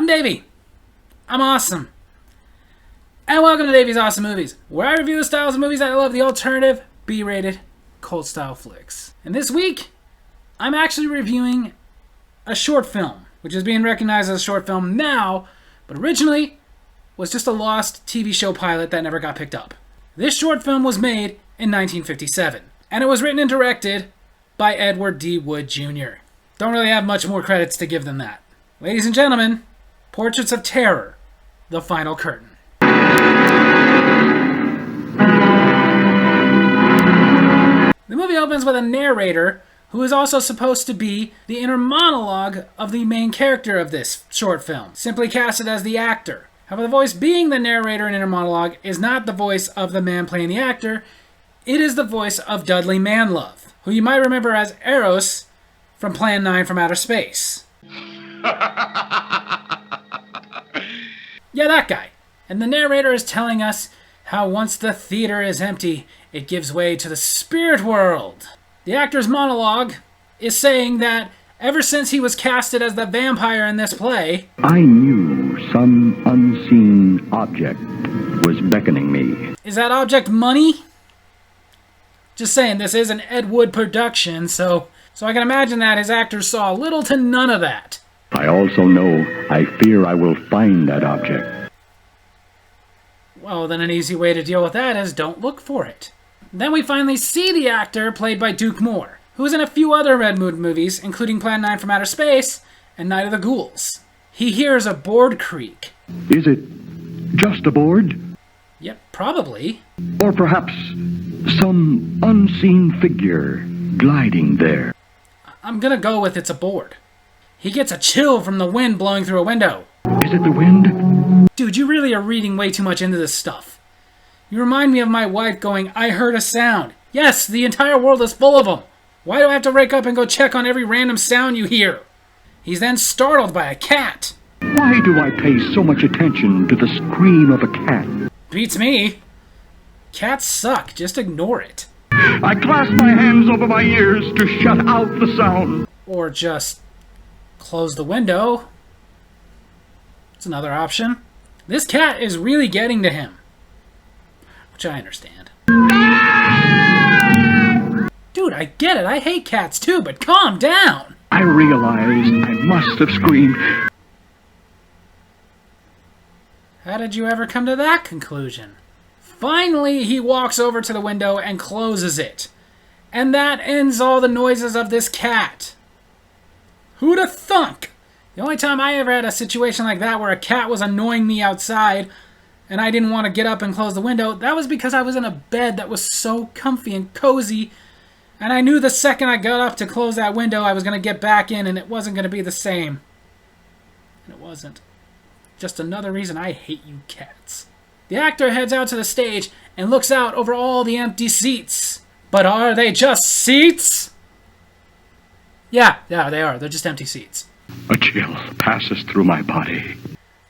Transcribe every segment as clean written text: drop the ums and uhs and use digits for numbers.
I'm Davy. I'm awesome. And welcome to Davy's Awesome Movies, where I review the styles of movies that I love, the alternative, B-rated, cult-style flicks. And this week, I'm actually reviewing a short film, which is being recognized as a short film now, but originally was just a lost TV show pilot that never got picked up. This short film was made in 1957, and it was written and directed by Edward D. Wood Jr. Don't really have much more credits to give than that. Ladies and gentlemen, Portraits of Terror, The Final Curtain. The movie opens with a narrator who is also supposed to be the inner monologue of the main character of this short film, simply casted as the actor. However, the voice being the narrator and inner monologue is not the voice of the man playing the actor, it is the voice of Dudley Manlove, who you might remember as Eros from Plan 9 from Outer Space. Yeah, that guy. And the narrator is telling us how once the theater is empty, it gives way to the spirit world. The actor's monologue is saying that ever since he was casted as the vampire in this play, I knew some unseen object was beckoning me. Is that object money? Just saying, this is an Ed Wood production, so I can imagine that his actors saw little to none of that. I also know I fear I will find that object. Well, then an easy way to deal with that is don't look for it. Then we finally see the actor played by Duke Moore, who is in a few other Ed Wood movies, including Plan 9 from Outer Space and Night of the Ghouls. He hears a board creak. Is it just a board? Yep, probably. Or perhaps some unseen figure gliding there? I'm gonna go with it's a board. He gets a chill from the wind blowing through a window. Is it the wind? Dude, you really are reading way too much into this stuff. You remind me of my wife going, I heard a sound. Yes, the entire world is full of them. Why do I have to wake up and go check on every random sound you hear? He's then startled by a cat. Why do I pay so much attention to the scream of a cat? Beats me. Cats suck. Just ignore it. I clasp my hands over my ears to shut out the sound. Or just close the window. It's another option. This cat is really getting to him. Which I understand. Dude, I get it. I hate cats too, but calm down. I realized I must have screamed. How did you ever come to that conclusion? Finally, he walks over to the window and closes it. And that ends all the noises of this cat. Who'da thunk? The only time I ever had a situation like that where a cat was annoying me outside and I didn't want to get up and close the window, that was because I was in a bed that was so comfy and cozy, and I knew the second I got up to close that window I was going to get back in and it wasn't going to be the same. And it wasn't. Just another reason I hate you cats. The actor heads out to the stage and looks out over all the empty seats. But are they just seats? Yeah, they are. They're just empty seats. A chill passes through my body.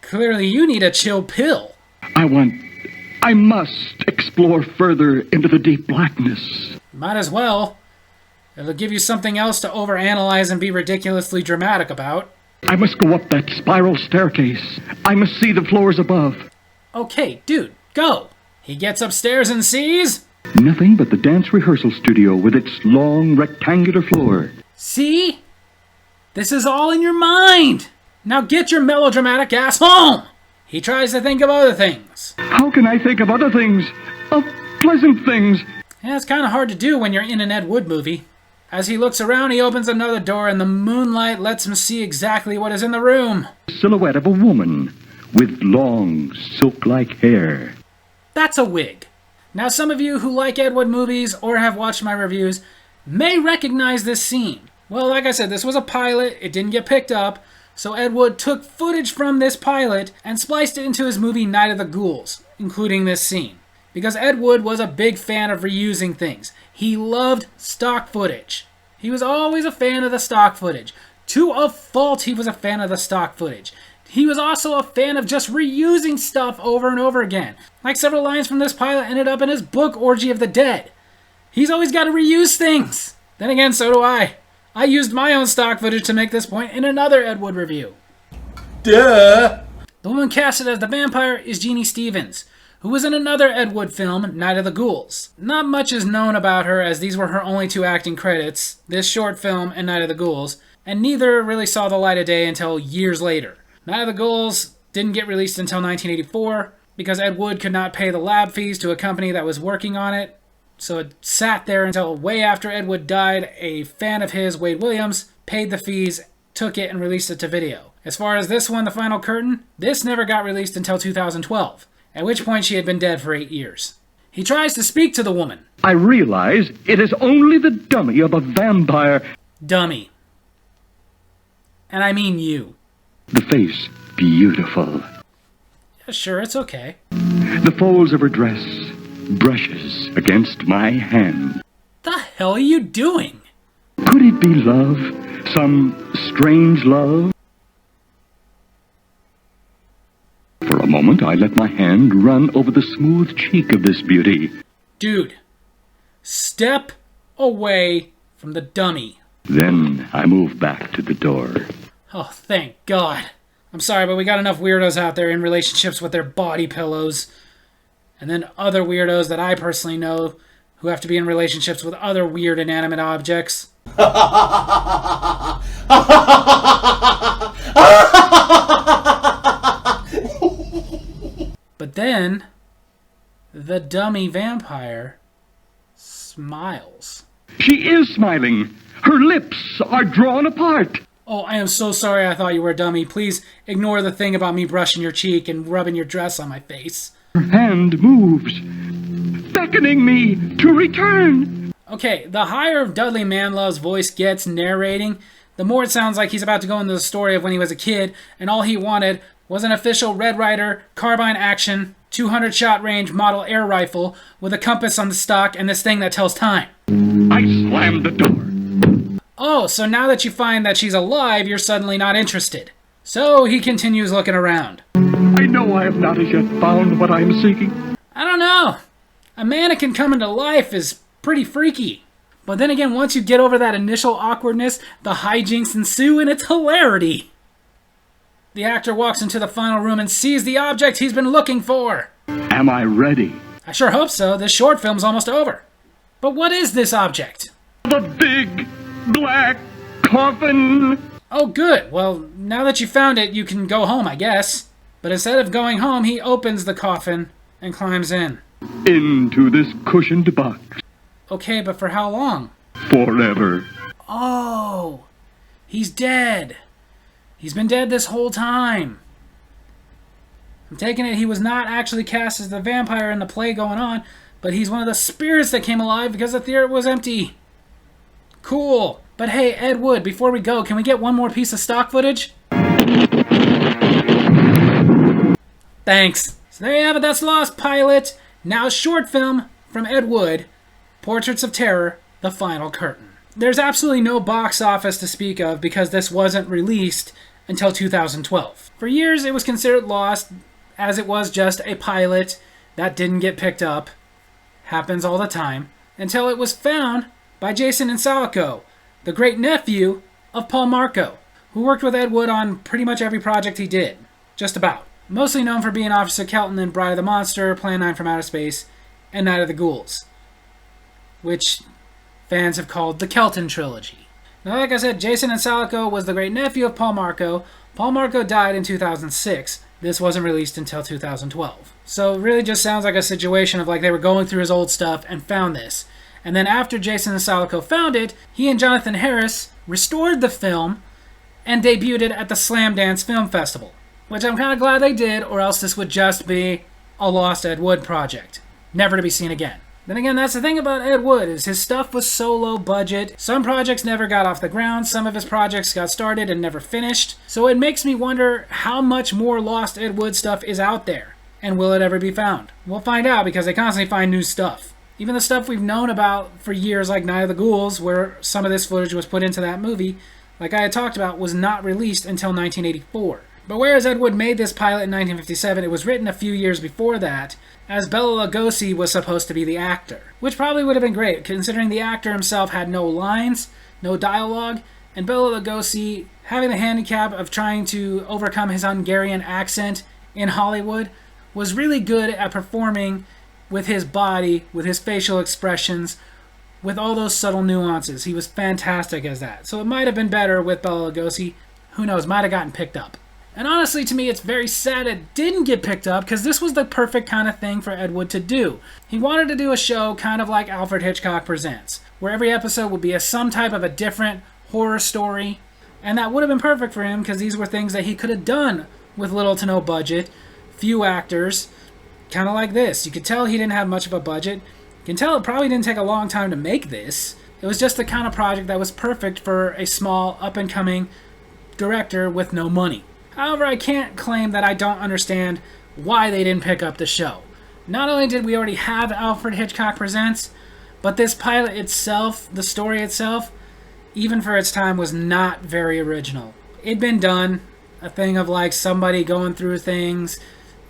Clearly you need a chill pill. I must explore further into the deep blackness. Might as well. It'll give you something else to overanalyze and be ridiculously dramatic about. I must go up that spiral staircase. I must see the floors above. Okay, dude, go. He gets upstairs and sees... Nothing but the dance rehearsal studio with its long rectangular floor. See? This is all in your mind. Now get your melodramatic ass home. He tries to think of other things. How can I think of other things? Of pleasant things? Yeah, it's kind of hard to do when you're in an Ed Wood movie. As he looks around, he opens another door and the moonlight lets him see exactly what is in the room. Silhouette of a woman with long, silk-like hair. That's a wig. Now, some of you who like Ed Wood movies or have watched my reviews may recognize this scene. Well, like I said, this was a pilot. It didn't get picked up. So Ed Wood took footage from this pilot and spliced it into his movie Night of the Ghouls, including this scene. Because Ed Wood was a big fan of reusing things. He loved stock footage. He was always a fan of the stock footage. To a fault, he was a fan of the stock footage. He was also a fan of just reusing stuff over and over again. Like several lines from this pilot ended up in his book, Orgy of the Dead. He's always got to reuse things. Then again, so do I. I used my own stock footage to make this point in another Ed Wood review. Duh! The woman casted as the vampire is Jeannie Stevens, who was in another Ed Wood film, Night of the Ghouls. Not much is known about her, as these were her only two acting credits, this short film and Night of the Ghouls, and neither really saw the light of day until years later. Night of the Ghouls didn't get released until 1984, because Ed Wood could not pay the lab fees to a company that was working on it, so it sat there until way after Ed Wood died. A fan of his, Wade Williams, paid the fees, took it, and released it to video. As far as this one, The Final Curtain, this never got released until 2012, at which point she had been dead for 8 years. He tries to speak to the woman. I realize it is only the dummy of a vampire. Dummy. And I mean you. The face, beautiful. Yeah, sure, it's okay. The folds of her dress brushes against my hand. The hell are you doing? Could it be love? Some strange love? For a moment, I let my hand run over the smooth cheek of this beauty. Dude, step away from the dummy. Then I moved back to the door. Oh, thank God. I'm sorry, but we got enough weirdos out there in relationships with their body pillows. And then other weirdos that I personally know who have to be in relationships with other weird inanimate objects. But then, the dummy vampire smiles. She is smiling. Her lips are drawn apart. Oh, I am so sorry, I thought you were a dummy. Please ignore the thing about me brushing your cheek and rubbing your dress on my face. Her hand moves, beckoning me to return. Okay, the higher Dudley Manlove's voice gets narrating, the more it sounds like he's about to go into the story of when he was a kid, and all he wanted was an official Red Ryder carbine action 200-shot range model air rifle with a compass on the stock and this thing that tells time. I slammed the door. Oh, so now that you find that she's alive, you're suddenly not interested. So he continues looking around. I know I have not as yet found what I am seeking. I don't know. A mannequin coming to life is pretty freaky. But then again, once you get over that initial awkwardness, the hijinks ensue and it's hilarity. The actor walks into the final room and sees the object he's been looking for. Am I ready? I sure hope so. This short film's almost over. But what is this object? The big black coffin. Oh, good. Well, now that you found it, you can go home, I guess. But instead of going home, he opens the coffin and climbs in. Into this cushioned box. Okay, but for how long? Forever. Oh, he's dead. He's been dead this whole time. I'm taking it he was not actually cast as the vampire in the play going on, but he's one of the spirits that came alive because the theater was empty. Cool. But hey, Ed Wood, before we go, can we get one more piece of stock footage? Thanks. So there you have it, that's Lost Pilot. Now a short film from Ed Wood, Portraits of Terror, The Final Curtain. There's absolutely no box office to speak of because this wasn't released until 2012. For years it was considered lost, as it was just a pilot that didn't get picked up. Happens all the time. Until it was found by Jason Insalico, the great-nephew of Paul Marco, who worked with Ed Wood on pretty much every project he did. Just about. Mostly known for being Officer Kelton in Bride of the Monster, Plan 9 from Outer Space, and Night of the Ghouls, which fans have called the Kelton Trilogy. Now, like I said, Jason Insalico was the great-nephew of Paul Marco. Paul Marco died in 2006. This wasn't released until 2012. So it really just sounds like a situation of like they were going through his old stuff and found this. And then after Jason Insalico found it, he and Jonathan Harris restored the film and debuted it at the Slam Dance Film Festival, which I'm kind of glad they did, or else this would just be a lost Ed Wood project, never to be seen again. Then again, that's the thing about Ed Wood, is his stuff was so low budget. Some projects never got off the ground, some of his projects got started and never finished. So it makes me wonder how much more lost Ed Wood stuff is out there, and will it ever be found? We'll find out because they constantly find new stuff. Even the stuff we've known about for years, like Night of the Ghouls, where some of this footage was put into that movie, like I had talked about, was not released until 1984. But whereas Ed Wood made this pilot in 1957, it was written a few years before that, as Bela Lugosi was supposed to be the actor. Which probably would have been great, considering the actor himself had no lines, no dialogue, And Bela Lugosi, having the handicap of trying to overcome his Hungarian accent in Hollywood, was really good at performing with his body, with his facial expressions, with all those subtle nuances. He was fantastic as that. So it might have been better with Bela Lugosi. Who knows, might have gotten picked up. And honestly, to me, it's very sad it didn't get picked up, because this was the perfect kind of thing for Ed Wood to do. He wanted to do a show kind of like Alfred Hitchcock Presents, where every episode would be some type of a different horror story. And that would have been perfect for him, because these were things that he could have done with little to no budget, few actors, kind of like this. You could tell he didn't have much of a budget. You can tell it probably didn't take a long time to make this. It was just the kind of project that was perfect for a small, up-and-coming director with no money. However, I can't claim that I don't understand why they didn't pick up the show. Not only did we already have Alfred Hitchcock Presents, but this pilot itself, the story itself, even for its time, was not very original. It'd been done, a thing of like somebody going through things,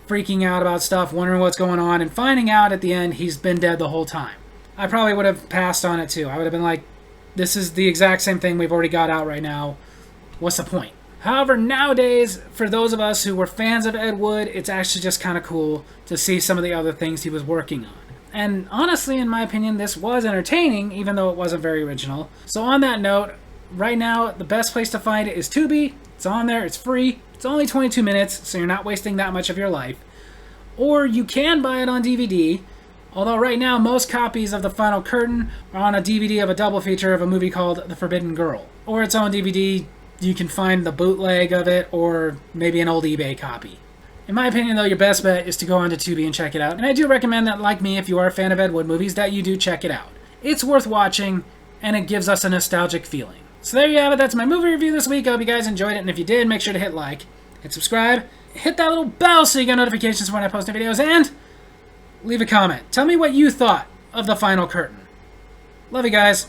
freaking out about stuff, wondering what's going on, and finding out at the end he's been dead the whole time. I probably would have passed on it too. I would have been like, this is the exact same thing we've already got out right now. What's the point? However, nowadays, for those of us who were fans of Ed Wood, it's actually just kind of cool to see some of the other things he was working on. And honestly, in my opinion, this was entertaining, even though it wasn't very original. So on that note, right now, the best place to find it is Tubi. It's on there, it's free, it's only 22 minutes, so you're not wasting that much of your life. Or you can buy it on DVD, although right now most copies of The Final Curtain are on a DVD of a double feature of a movie called The Forbidden Girl. Or it's on DVD. You can find the bootleg of it, or maybe an old eBay copy. In my opinion, though, your best bet is to go onto Tubi and check it out. And I do recommend that, like me, if you are a fan of Ed Wood movies, that you do check it out. It's worth watching, and it gives us a nostalgic feeling. So there you have it. That's my movie review this week. I hope you guys enjoyed it, and if you did, make sure to hit like, hit subscribe, hit that little bell so you get notifications when I post new videos, and leave a comment. Tell me what you thought of The Final Curtain. Love you guys.